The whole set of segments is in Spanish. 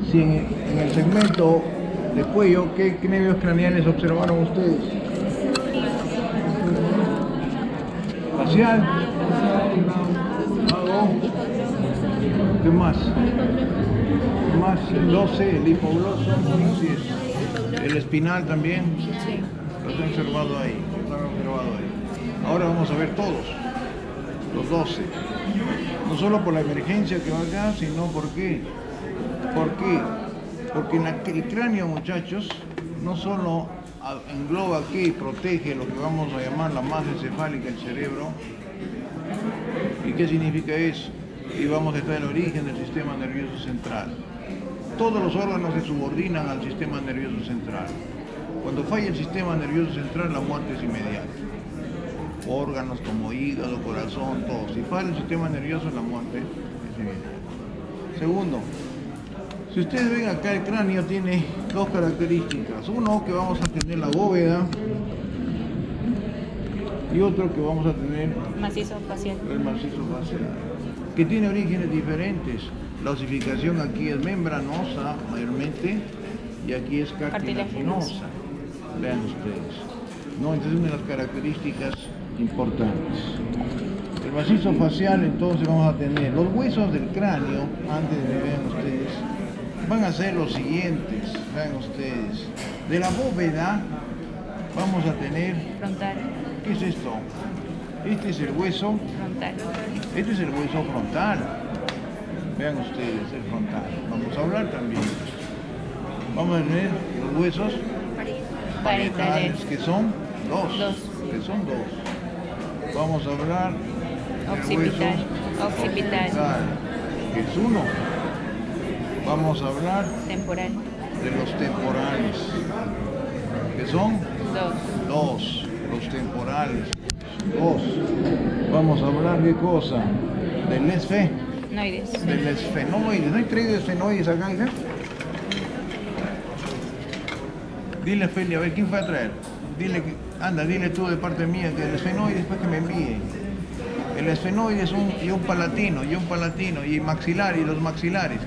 Si en el segmento de cuello, ¿qué nervios craneales observaron ustedes? Facial. Vago. ¿Qué más? ¿Qué más? El 12, el hipogloso. Así es. El espinal también. Lo he observado ahí. Ahora vamos a ver todos. Los 12. No solo por la emergencia que va acá, sino ¿por qué? ¿Por qué? Porque el cráneo, muchachos, no solo engloba aquí y protege lo que vamos a llamar la masa encefálica del cerebro. ¿Y qué significa eso? Y vamos a estar en el origen del sistema nervioso central. Todos los órganos se subordinan al sistema nervioso central. Cuando falla el sistema nervioso central, la muerte es inmediata. Órganos como hígado, corazón, todo. Si falla el sistema nervioso, la muerte es inmediata. Segundo, si ustedes ven acá, el cráneo tiene dos características. Uno, que vamos a tener la bóveda, y otro que vamos a tener macizo facial. El macizo facial, que tiene orígenes diferentes. La osificación aquí es membranosa mayormente y aquí es cartilaginosa. Vean ustedes. No, entonces es una de las características importantes. El macizo facial, entonces vamos a tener los huesos del cráneo, antes de que vean ustedes, van a ser los siguientes. Vean ustedes. De la bóveda vamos a tener frontal. ¿Qué es esto? Este es el hueso frontal. Este es el hueso frontal. Vean ustedes, el frontal. Vamos a hablar también. Vamos a tener los huesos parietales, que son dos. Que son dos. Vamos a hablar del hueso occipital, que es uno. Vamos a hablar temporal. De los temporales, que son dos. Los temporales, dos. Vamos a hablar de cosa, del esfenoides. Del esfenoides. ¿No hay traído esfenoides acá, hija? Dile, Feli, a ver, ¿quién fue a traer? Dile que, anda, dile tú de parte mía que el esfenoide después que me envíe. El esfenoide es un palatino, y maxilar, y los maxilares.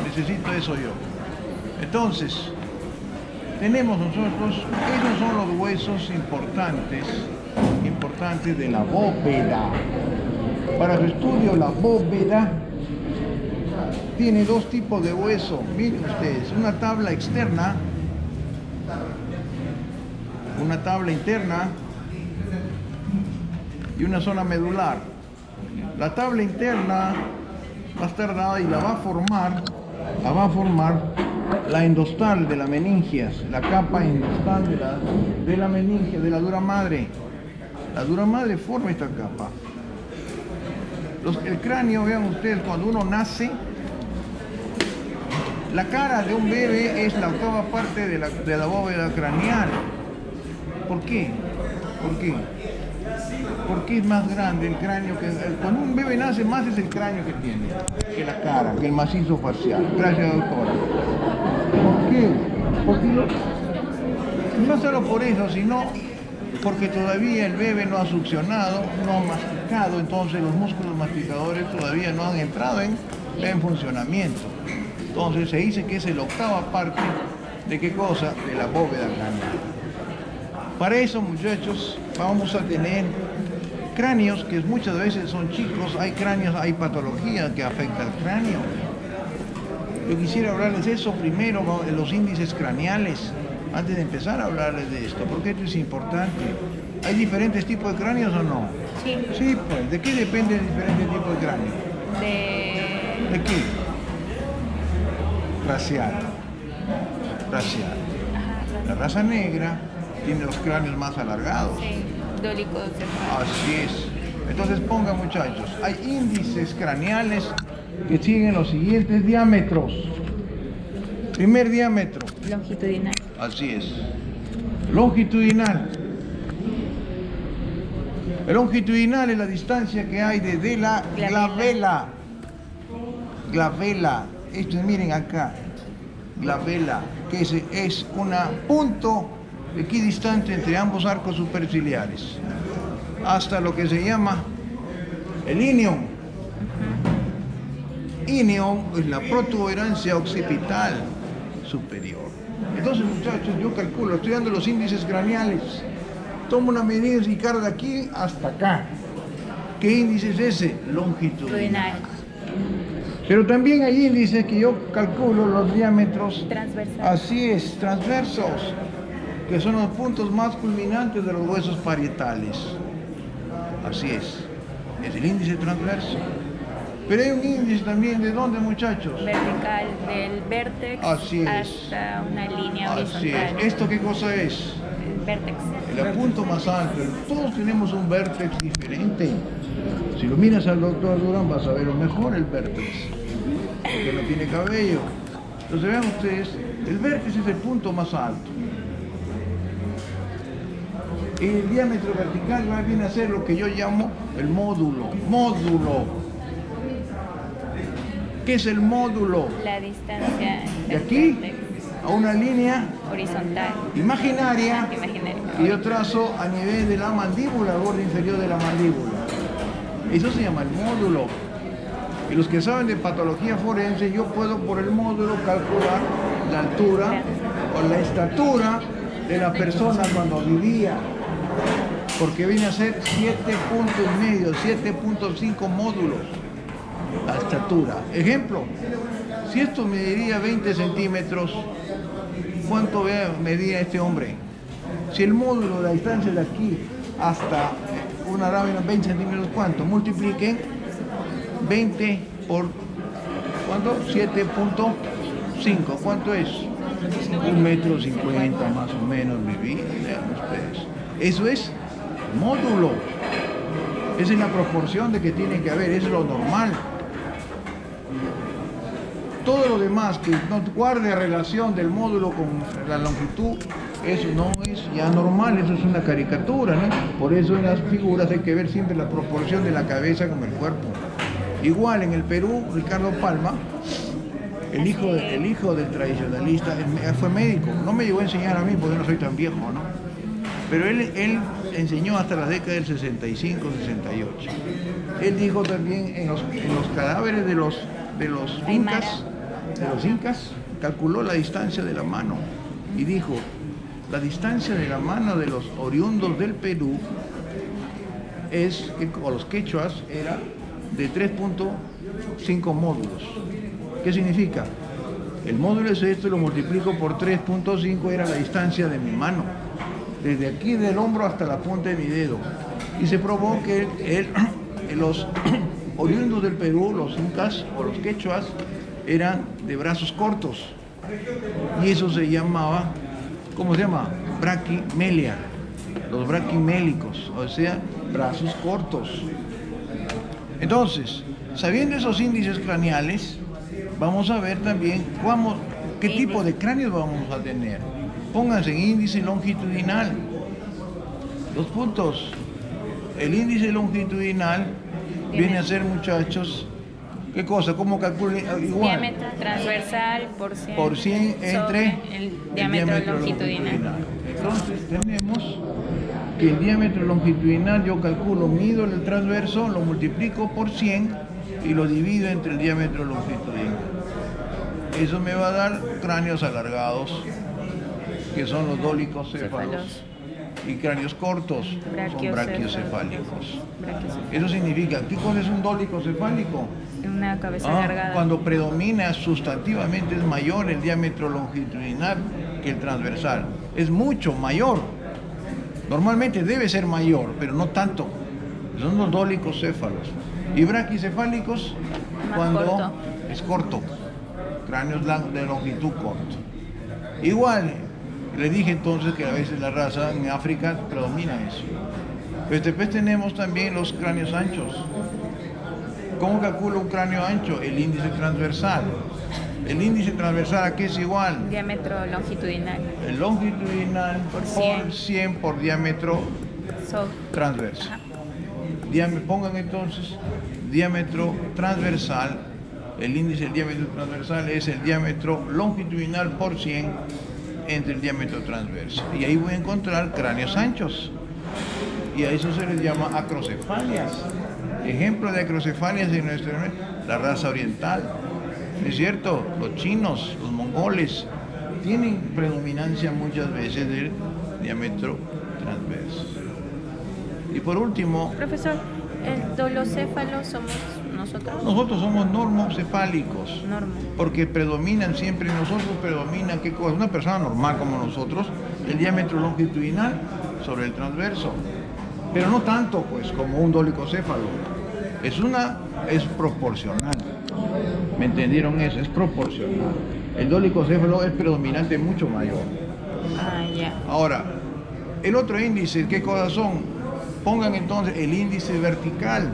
Necesito eso yo. Entonces, tenemos nosotros, esos son los huesos importantes de la bóveda. Para su estudio, la bóveda tiene dos tipos de hueso. Miren ustedes, una tabla externa, una tabla interna y una zona medular. La tabla interna va a estar dada y la va a formar la endostal de la meningias, la capa endostal de la meningia, de la dura madre. La dura madre forma esta capa. El cráneo, vean ustedes, cuando uno nace, la cara de un bebé es la octava parte de la bóveda craneal. ¿Por qué? Porque es más grande el cráneo cuando un bebé nace, más es el cráneo que tiene que la cara, que el macizo facial. Gracias, doctora. ¿Por qué? Porque no solo por eso, sino porque todavía el bebé no ha succionado, no ha masticado, entonces los músculos masticadores todavía no han entrado en funcionamiento. Entonces se dice que es la octava parte de ¿qué cosa? De la bóveda craneal. Para eso, muchachos, vamos a tener cráneos que muchas veces son chicos, hay patología que afecta al cráneo. Yo quisiera hablarles de eso primero, de los índices craneales, antes de empezar a hablarles de esto, porque esto es importante. ¿Hay diferentes tipos de cráneos o no? Sí. Sí, pues, ¿de qué depende el diferente tipo de cráneo? ¿De qué? Racial. La raza negra tiene los cráneos más alargados. Sí, dolicocefalos. Así es. Entonces pongan, muchachos, hay índices craneales que siguen los siguientes diámetros. Primer diámetro. Longitudinal. Así es. Longitudinal. El longitudinal es la distancia que hay desde la glabela. Esto, miren acá. Glabela, que es un punto equidistante entre ambos arcos superciliares, hasta lo que se llama el ilium. íneo es la protuberancia occipital superior. Entonces, muchachos, yo calculo, estoy dando los índices craneales. Tomo una medida y cargo de aquí hasta acá. ¿Qué índice es ese? Longitudinal. Pero también hay índices que yo calculo los diámetros. Transversal. Así es, transversos, que son los puntos más culminantes de los huesos parietales. Así es el índice transverso. Pero hay un índice también, ¿de dónde, muchachos? Vertical, del vértex hasta una línea horizontal. Así es. ¿Esto qué cosa es? El vértex. El punto más alto. Todos tenemos un vértex diferente. Si lo miras al doctor Durán vas a ver mejor el vértex, porque no tiene cabello. Entonces vean ustedes, el vértex es el punto más alto. El diámetro vertical viene a ser lo que yo llamo el módulo. Módulo. ¿Qué es el módulo? La distancia de aquí a una línea horizontal imaginaria que yo trazo a nivel de la mandíbula, al borde inferior de la mandíbula. Eso se llama el módulo. Y los que saben de patología forense, yo puedo por el módulo calcular la altura o la estatura de la persona cuando vivía, porque viene a ser 7.5 módulos la estatura. Ejemplo, si esto mediría 20 centímetros, ¿cuánto medía este hombre? Si el módulo de la distancia de aquí hasta una lámina 20 centímetros, ¿cuánto? Multipliquen 20 por, ¿cuánto? 7.5, ¿cuánto es? 1,50 metros más o menos, vean ustedes. Eso es módulo. Esa es la proporción de que tiene que haber, es lo normal. Todo lo demás que no guarde relación del módulo con la longitud, eso no es ya normal, eso es una caricatura, ¿no? Por eso en las figuras hay que ver siempre la proporción de la cabeza con el cuerpo. Igual en el Perú, Ricardo Palma, el hijo del tradicionalista, fue médico. No me llegó a enseñar a mí porque no soy tan viejo, ¿no? Pero él enseñó hasta la década del 65, 68. Él dijo también en los cadáveres de los incas, calculó la distancia de la mano y dijo, la distancia de la mano de los oriundos del Perú o los quechuas, era de 3.5 módulos. ¿Qué significa? El módulo es esto, lo multiplico por 3.5, era la distancia de mi mano, desde aquí del hombro hasta la punta de mi dedo. Y se probó que los oriundos del Perú, los incas o los quechuas, eran de brazos cortos. Y eso se llamaba, ¿cómo se llama? Braquimelia. Los braquimélicos, o sea, brazos cortos. Entonces, sabiendo esos índices craneales, vamos a ver también qué tipo de cráneos vamos a tener. Pónganse en índice longitudinal. 2 puntos. El índice longitudinal viene a ser, muchachos, ¿qué cosa? ¿Cómo calculan? Igual. Diámetro transversal por 100 entre el diámetro longitudinal. Entonces tenemos que el diámetro longitudinal yo calculo, mido el transverso, lo multiplico por 100 y lo divido entre el diámetro longitudinal. Eso me va a dar cráneos alargados, que son los dólicocéfalos, y cráneos cortos, son brachiocefálicos. Eso significa, ¿qué cosa es un dólicocefálico? Una cabeza alargada. Cuando predomina sustantivamente es mayor el diámetro longitudinal que el transversal. Es mucho mayor. Normalmente debe ser mayor, pero no tanto. Son los dólicocéfalos. Y braquicefálicos cuando es corto. Cráneos de longitud corta. Igual, le dije entonces que a veces la raza en África predomina eso. Pero después tenemos también los cráneos anchos. ¿Cómo calculo un cráneo ancho? El índice transversal. El índice transversal, ¿a qué es igual? Diámetro longitudinal. El longitudinal por 100 por diámetro transverso. Pongan entonces diámetro transversal. El índice del diámetro transversal es el diámetro longitudinal por 100 entre el diámetro transverso. Y ahí voy a encontrar cráneos anchos. Y a eso se les llama acrocefalias. ejemplo de acrocefalias en la raza oriental. ¿Es cierto? Los chinos, los mongoles, tienen predominancia muchas veces del diámetro transverso. Y por último... Profesor, ¿el dolocéfalo somos nosotros? Nosotros somos normocefálicos. Porque predominan siempre, nosotros predomina, ¿qué cosa? Una persona normal como nosotros, el diámetro longitudinal sobre el transverso. Pero no tanto, pues, como un dolicocéfalo. Es proporcional. ¿Me entendieron eso? Es proporcional. El dolicocéfalo es predominante mucho mayor. Ahora, el otro índice, ¿qué cosas son? Pongan entonces el índice vertical.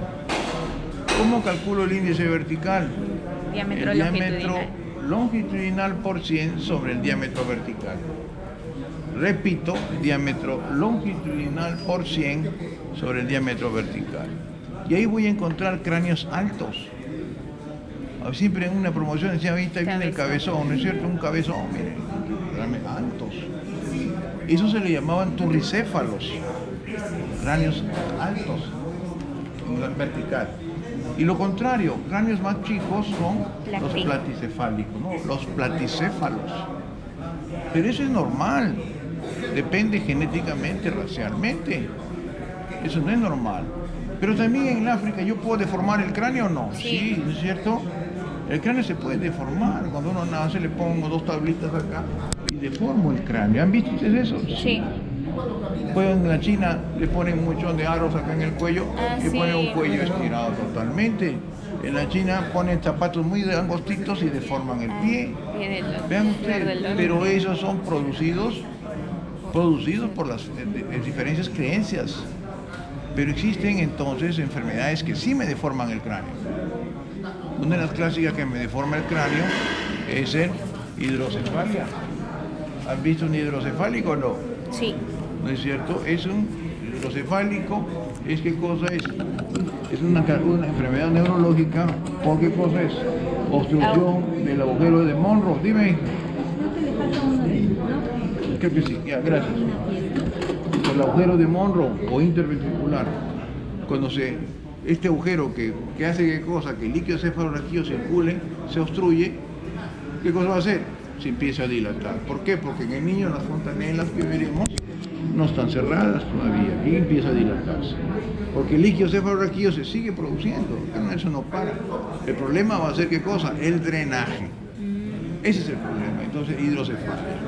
¿Cómo calculo el índice vertical? El diámetro longitudinal por 100 sobre el diámetro vertical. Repito, diámetro longitudinal por 100 sobre el diámetro vertical. Y ahí voy a encontrar cráneos altos. Siempre en una promoción decía, ahí viene el cabezón, ¿no es cierto? Un cabezón, miren, realmente altos. Eso se le llamaban turricéfalos, cráneos altos, vertical. Y lo contrario, cráneos más chicos son los platicefálicos, ¿no? Los platicéfalos. Pero eso es normal, depende genéticamente, racialmente. Eso no es normal. Pero también en África, ¿yo puedo deformar el cráneo o no? Sí, ¿no es cierto? El cráneo se puede deformar. Cuando uno nace le pongo 2 tablitas acá y deformo el cráneo. ¿Han visto ustedes eso? Sí. Pues en la China le ponen un montón de aros acá en el cuello y ponen un cuello estirado totalmente. En la China ponen zapatos muy angostitos y deforman el pie. Vean ustedes, pero esos son producidos por las diferentes creencias. Pero existen entonces enfermedades que sí me deforman el cráneo. Una de las clásicas que me deforma el cráneo es el hidrocefalia. ¿Han visto un hidrocefálico o no? Sí. ¿No es cierto? Es un hidrocefálico. ¿Qué cosa es? Es una enfermedad neurológica. ¿Por qué cosa es? Obstrucción del agujero de Monro. Dime. Creo que sí. Ya, gracias. El agujero de Monro o interventricular. Cuando este agujero que hace qué cosa, que el líquido cefalorraquídeo circule, se obstruye, ¿qué cosa va a hacer? Se empieza a dilatar. ¿Por qué? Porque en el niño las fontanelas que veremos no están cerradas todavía y empieza a dilatarse. Porque el líquido cefalorraquídeo se sigue produciendo, pero eso no para. El problema va a ser ¿qué cosa? El drenaje. Ese es el problema. Entonces, hidrocefalia.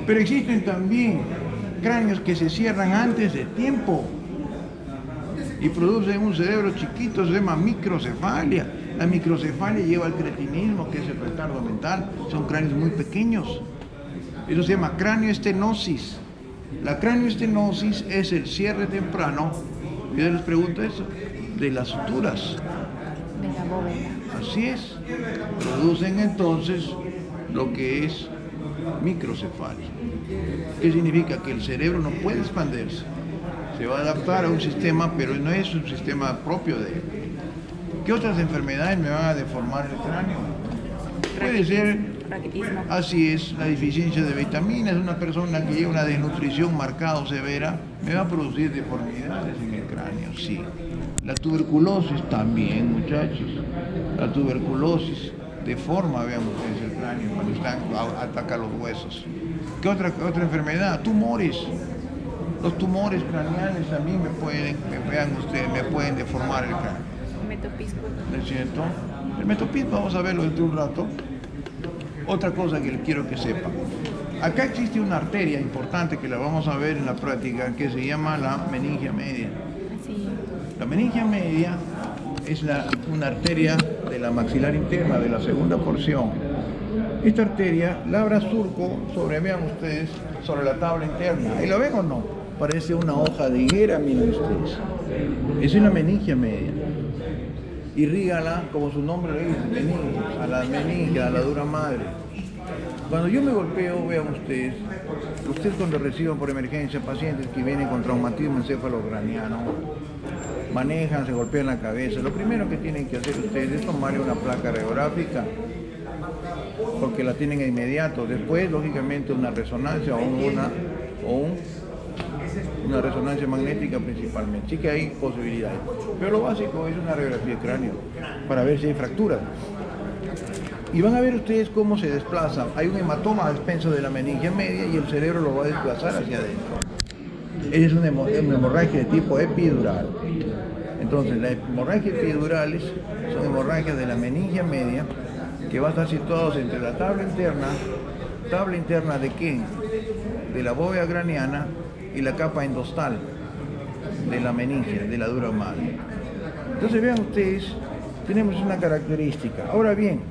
Pero existen también cráneos que se cierran antes de tiempo y producen un cerebro chiquito, se llama microcefalia. La microcefalia lleva al cretinismo, que es el retardo mental. Son cráneos muy pequeños. Eso se llama cráneoestenosis. La cráneoestenosis es el cierre temprano, y yo les pregunto eso, de las suturas. De la bóveda. Así es. Producen entonces lo que es microcefalia. ¿Qué significa? Que el cerebro no puede expandirse. Se va a adaptar a un sistema, pero no es un sistema propio de él. ¿Qué otras enfermedades me van a deformar el cráneo? Puede ser, así es, la deficiencia de vitaminas. Una persona que lleva una desnutrición marcada o severa me va a producir deformidades en el cráneo, sí. La tuberculosis también, muchachos. La tuberculosis deforma, vean ustedes, el cráneo cuando ataca los huesos. ¿Qué otra enfermedad? Tumores. Los tumores craneales también me pueden deformar el cráneo. Metopismo. ¿No es cierto? El metopismo vamos a verlo dentro de un rato. Otra cosa que quiero que sepan. Acá existe una arteria importante que la vamos a ver en la práctica que se llama la meningia media. Sí. La meningia media es una arteria de la maxilar interna, de la segunda porción. Esta arteria labra surco vean ustedes, sobre la tabla interna. ¿Ahí lo ven o no? Parece una hoja de higuera, miren ustedes. Es una meningia media. Irrígala, como su nombre le dice, a la meningia, a la dura madre. Cuando yo me golpeo, vean ustedes cuando reciban por emergencia pacientes que vienen con traumatismo encefalocraniano, manejan, se golpean la cabeza, lo primero que tienen que hacer ustedes es tomarle una placa radiográfica, porque la tienen de inmediato. Después, lógicamente, una resonancia o un una resonancia magnética principalmente. Sí que hay posibilidades, pero lo básico es una radiografía de cráneo para ver si hay fracturas. Y van a ver ustedes cómo se desplaza. Hay un hematoma a expenso de la meningia media y el cerebro lo va a desplazar hacia adentro. Es una hemorragia de tipo epidural. Entonces, las hemorragias epidurales son hemorragias de la meningia media que va a estar situados entre la tabla interna de quién? De la bóveda craneana y la capa endostal de la meningia, de la dura madre. Entonces, vean ustedes, tenemos una característica. Ahora bien,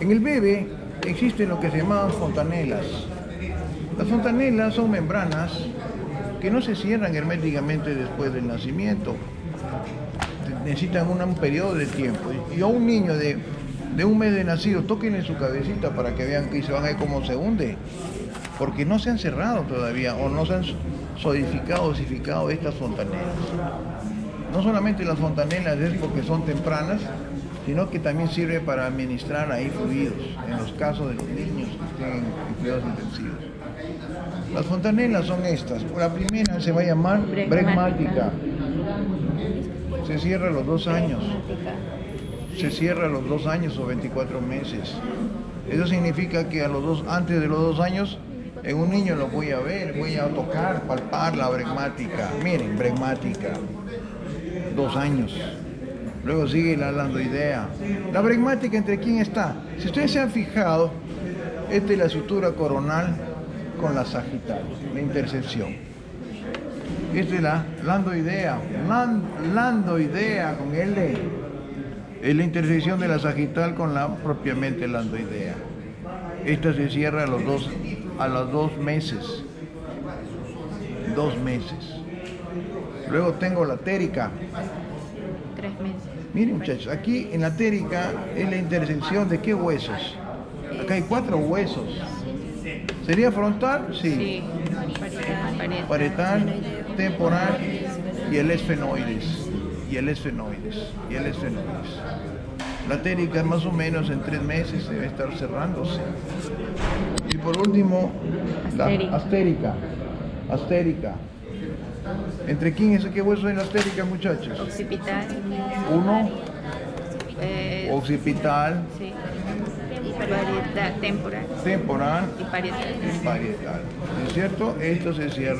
en el bebé existen lo que se llaman fontanelas. Las fontanelas son membranas que no se cierran herméticamente después del nacimiento. Necesitan un periodo de tiempo. Y a un niño de un mes de nacido, tóquenle su cabecita para que vean que se van a ver cómo se hunde. Porque no se han cerrado todavía o no se han osificado estas fontanelas. No solamente las fontanelas es porque son tempranas, sino que también sirve para administrar ahí fluidos, en los casos de los niños que estén en cuidados intensivos. Las fontanelas son estas. La primera se va a llamar bregmática. Se cierra a los 2 años. Se cierra a los 2 años o 24 meses. Eso significa que antes de los 2 años, en un niño lo voy a ver, voy a tocar, palpar la bregmática. Miren, bregmática. 2 años. Luego sigue la landoidea. La bregmática, ¿entre quién está? Si ustedes se han fijado, esta es la sutura coronal con la sagital, la intersección. Esta es la landoidea, landoidea con L. Es la intersección de la sagital con la propiamente landoidea. Esta se cierra a los 2 meses. 2 meses. Luego tengo la térica. 3 meses. Miren muchachos, aquí en la térica es la intersección de qué huesos. Acá hay 4 huesos. ¿Sería frontal? Sí. Parietal, temporal y el esfenoides. La térica más o menos en 3 meses debe estar cerrándose. Y por último, la astérica. ¿Entre quién es qué hueso en la astérica, muchachos? Occipital. 1. Occipital. Sí. Parietal, temporal. Temporal Y parietal. ¿Es cierto? Esto se cierra.